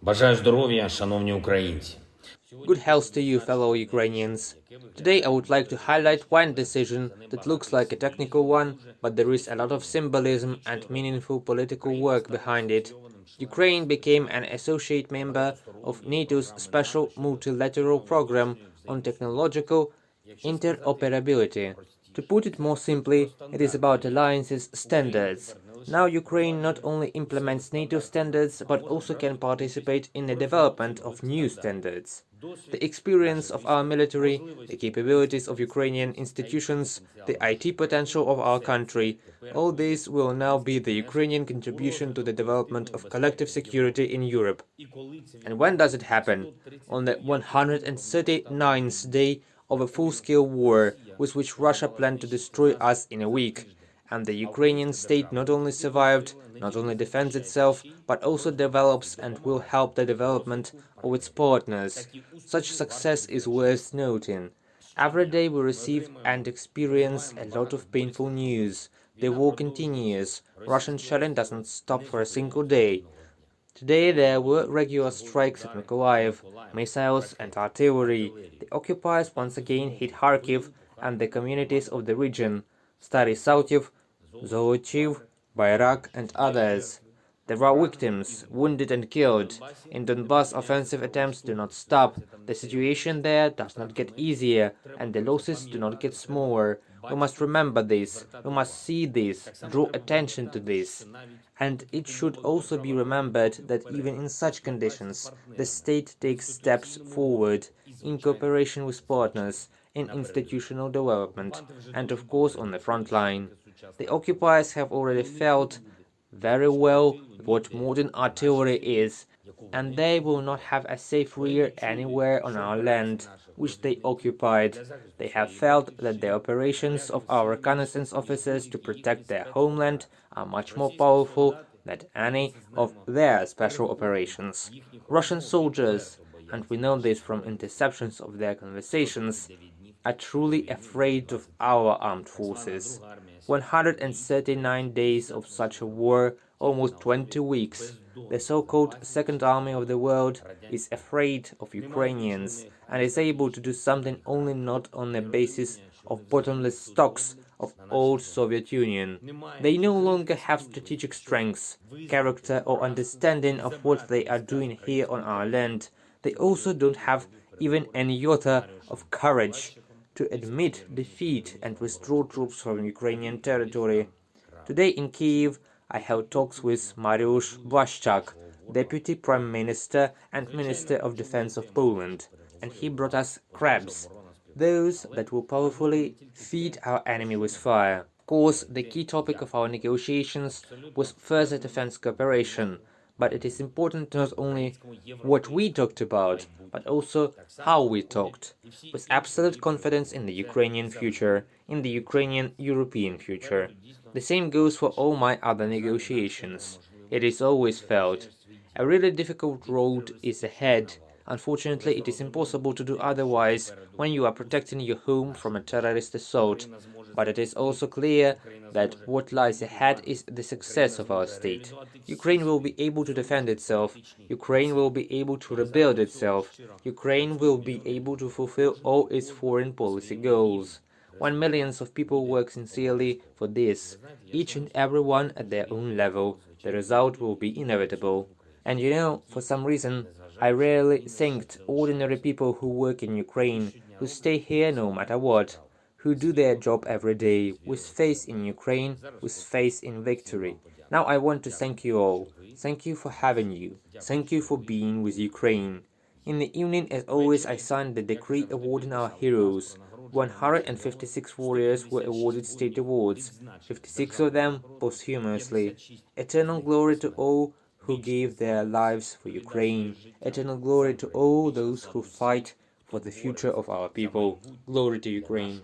Бажаю здоров'я, шановні українці. Good health to you, fellow Ukrainians. Today I would like to highlight one decision that looks like a technical one, but there is a lot of symbolism and meaningful political work behind it. Ukraine became an associate member of NATO's special multilateral program on technological interoperability. To put it more simply, it is about alliances standards. Now Ukraine not only implements NATO standards, but also can participate in the development of new standards. The experience of our military, the capabilities of Ukrainian institutions, the IT potential of our country, all this will now be the Ukrainian contribution to the development of collective security in Europe. And when does it happen? On the 139th day of a full-scale war with which Russia planned to destroy us in a week. And the Ukrainian state not only survived, not only defends itself, but also develops and will help the development of its partners. Such success is worth noting. Every day we receive and experience a lot of painful news. The war continues. Russian shelling doesn't stop for a single day. Today there were regular strikes at Mykolaiv, missiles and artillery. The occupiers once again hit Kharkiv and the communities of the region, Stary Saltiv, Zolochiv, Bayrak and others. There are victims, wounded and killed. In Donbass, offensive attempts do not stop. The situation there does not get easier, and the losses do not get smaller. We must remember this, we must see this, draw attention to this. And it should also be remembered that even in such conditions, the state takes steps forward, in cooperation with partners, in institutional development, and of course on the front line. The occupiers have already felt very well what modern artillery is, and they will not have a safe rear anywhere on our land, which they occupied. They have felt that the operations of our reconnaissance officers to protect their homeland are much more powerful than any of their special operations. Russian soldiers, and we know this from interceptions of their conversations, are truly afraid of our armed forces. 139 days of such a war, almost 20 weeks. The so-called Second Army of the world is afraid of Ukrainians and is able to do something only not on the basis of bottomless stocks of old Soviet Union. They no longer have strategic strengths, character or understanding of what they are doing here on our land. They also don't have even an iota of courage to admit defeat and withdraw troops from Ukrainian territory. Today in Kiev, I held talks with Mariusz Błaszczak, Deputy Prime Minister and Minister of Defense of Poland, and he brought us crabs, those that will powerfully feed our enemy with fire. Of course, the key topic of our negotiations was further defense cooperation, but it is important not only what we talked about, but also how we talked, with absolute confidence in the Ukrainian future, in the Ukrainian European future. The same goes for all my other negotiations. It is always felt. A really difficult road is ahead. Unfortunately, it is impossible to do otherwise when you are protecting your home from a terrorist assault. But it is also clear that what lies ahead is the success of our state. Ukraine will be able to defend itself. Ukraine will be able to rebuild itself. Ukraine will be able to fulfill all its foreign policy goals. When millions of people work sincerely for this, each and every one at their own level, the result will be inevitable. And you know, for some reason, I rarely thanked ordinary people who work in Ukraine, who stay here no matter what, who do their job every day, with faith in Ukraine, with faith in victory. Now I want to thank you all. Thank you for having you. Thank you for being with Ukraine. In the evening, as always, I signed the decree awarding our heroes. 156 warriors were awarded state awards, 56 of them posthumously. Eternal glory to all who gave their lives for Ukraine. Eternal glory to all those who fight for the future of our people. Glory to Ukraine.